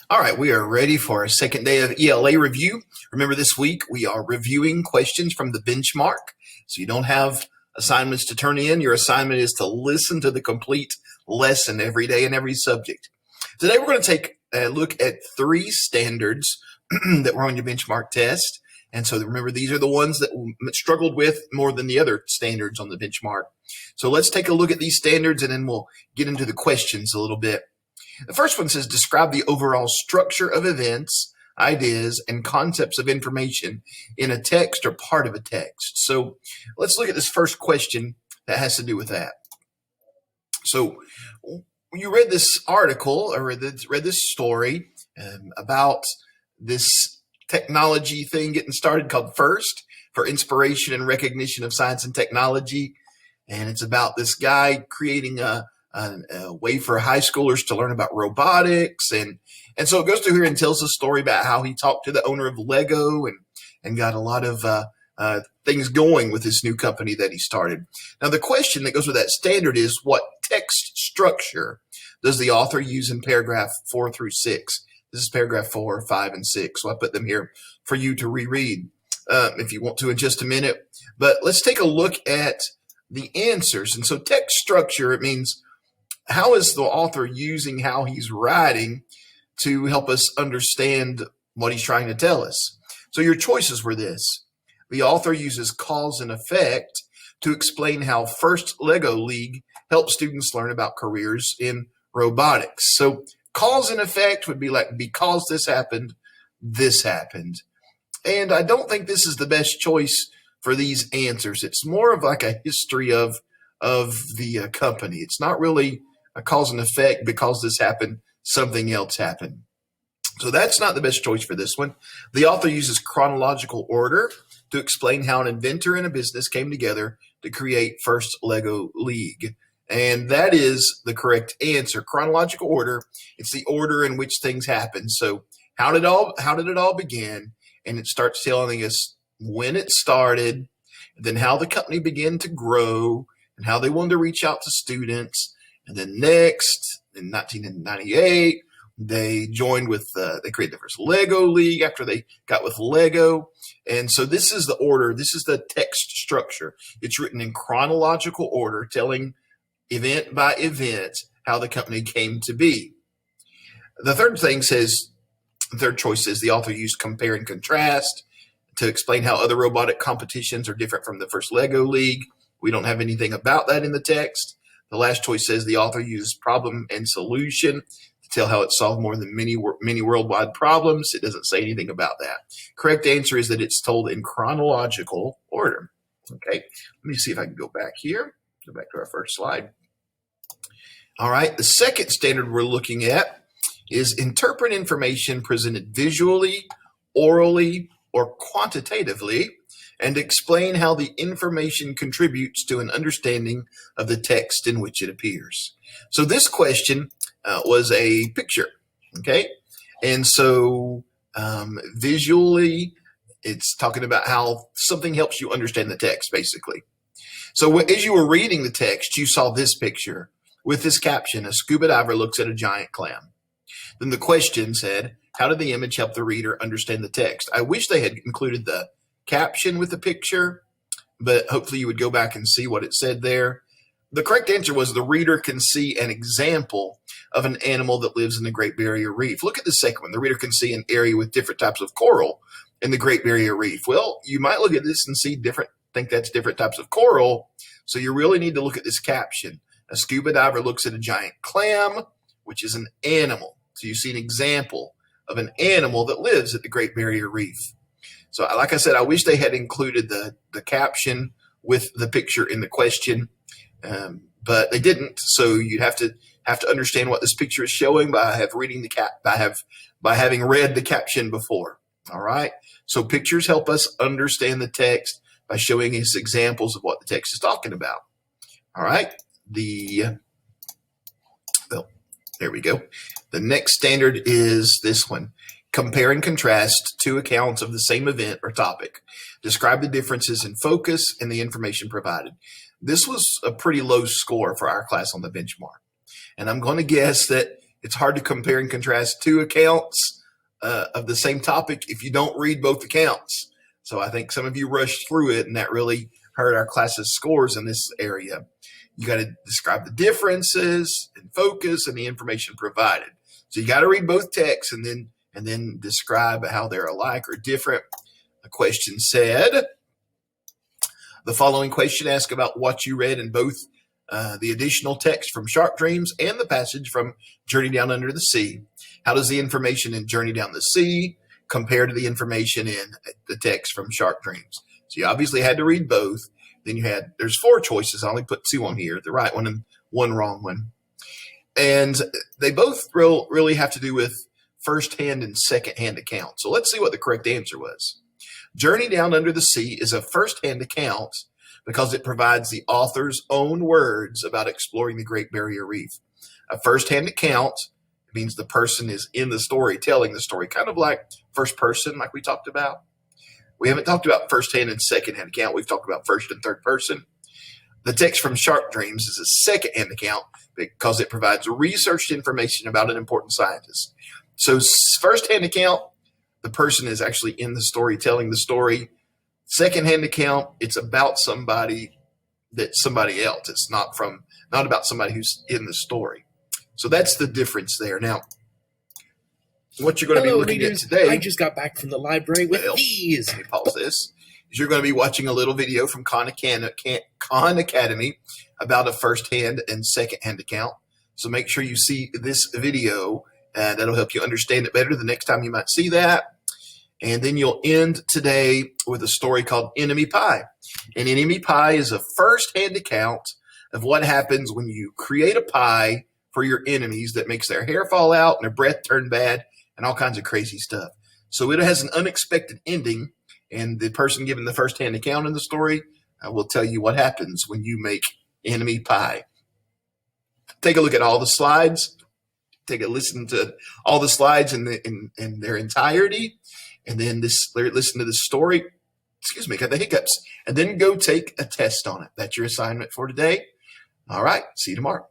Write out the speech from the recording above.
All right, we are ready for our second day of ELA review. Remember, this week we are reviewing questions from the benchmark. So you don't have assignments to turn in. Your assignment is to listen to the complete lesson every day in every subject. Today we're going to take a look at three standards that were on your benchmark test. And so remember, these are the ones that we struggled with more than the other standards on the benchmark. So let's take a look at these standards and then we'll get into the questions a little bit. The first one says, describe the overall structure of events, ideas, and concepts of information in a text or part of a text. So let's look at this first question that has to do with that. So you read this article or read this story about this technology thing getting started called FIRST, for Inspiration and Recognition of Science and Technology. And it's about this guy creating a way for high schoolers to learn about robotics. And so it goes through here and tells the story about how he talked to the owner of Lego and got a lot of things going with this new company that he started. Now, the question that goes with that standard is, what text structure does the author use in paragraph 4 through 6? This is paragraph 4, 5, and 6. So I put them here for you to reread if you want to in just a minute. But let's take a look at the answers. And so text structure, it means how is the author using how he's writing to help us understand what he's trying to tell us? So your choices were this. The author uses cause and effect to explain how First Lego League helps students learn about careers in robotics. So cause and effect would be like, because this happened. And I don't think this is the best choice for these answers. It's more of like a history of the company. It's not really a cause and effect, because this happened, something else happened. So that's not the best choice for this one. The author uses chronological order to explain how an inventor and a business came together to create First Lego League. And that is the correct answer. Chronological order, it's the order in which things happen. So how did it all begin? And it starts telling us when it started, then how the company began to grow, and how they wanted to reach out to students. And then next, in 1998, they joined with, they created the first Lego League after they got with Lego. And so this is the order. This is the text structure. It's written in chronological order, telling event by event how the company came to be. The third choice says the author used compare and contrast to explain how other robotic competitions are different from the first Lego League. We don't have anything about that in the text. The last choice says the author used problem and solution to tell how it solved more than many worldwide problems. It doesn't say anything about that. Correct answer is that it's told in chronological order. Okay, let me see if I can go back here. Go back to our first slide. All right, the second standard we're looking at is interpret information presented visually, orally, or quantitatively, and explain how the information contributes to an understanding of the text in which it appears. So this question was a picture, okay? And so visually, it's talking about how something helps you understand the text, basically. So as you were reading the text, you saw this picture with this caption: a scuba diver looks at a giant clam. Then the question said, how did the image help the reader understand the text? I wish they had included the caption with the picture, but hopefully you would go back and see what it said there. The correct answer was the reader can see an example of an animal that lives in the Great Barrier Reef. Look at the second one. The reader can see an area with different types of coral in the Great Barrier Reef. Well, you might look at this and think that's different types of coral. So you really need to look at this caption. A scuba diver looks at a giant clam, which is an animal. So you see an example of an animal that lives at the Great Barrier Reef. So like I said, I wish they had included the caption with the picture in the question, but they didn't. So you have to understand what this picture is showing by having read the caption before. All right. So pictures help us understand the text by showing us examples of what the text is talking about. All right. There we go. The next standard is this one. Compare and contrast two accounts of the same event or topic. Describe the differences in focus and the information provided. This was a pretty low score for our class on the benchmark. And I'm going to guess that it's hard to compare and contrast two accounts of the same topic if you don't read both accounts. So I think some of you rushed through it, and that really hurt our class's scores in this area. You got to describe the differences and focus and the information provided. So you got to read both texts and then describe how they're alike or different. The question said, the following question asked about what you read in both the additional text from Shark Dreams and the passage from Journey Down Under the Sea. How does the information in Journey Down the Sea compare to the information in the text from Shark Dreams? So you obviously had to read both. Then there's 4 choices. I only put 2 on here, the right one and 1 wrong one. And they both really have to do with first-hand and second-hand accounts. So let's see what the correct answer was. Journey Down Under the Sea is a first-hand account because it provides the author's own words about exploring the Great Barrier Reef. A first-hand account means the person is in the story, telling the story, kind of like first person, like we talked about. We haven't talked about first-hand and second-hand account. We've talked about first and third person. The text from Shark Dreams is a second-hand account because it provides researched information about an important scientist. So first-hand account, the person is actually in the story, telling the story. Second-hand account, it's about somebody else. It's not about somebody who's in the story. So that's the difference there. Now, what you're going to be looking at today. I just got back from the library with these. Let me pause this. You're going to be watching a little video from Khan Academy about a first-hand and second-hand account. So make sure you see this video. That'll help you understand it better the next time you might see that. And then you'll end today with a story called Enemy Pie. And Enemy Pie is a first-hand account of what happens when you create a pie for your enemies that makes their hair fall out and their breath turn bad and all kinds of crazy stuff. So it has an unexpected ending, and the person giving the first-hand account in the story will tell you what happens when you make enemy pie. Take a look at all the slides. Take a listen to all the slides in their entirety, and then listen to this story. Excuse me, got the hiccups. And then go take a test on it. That's your assignment for today. All right, see you tomorrow.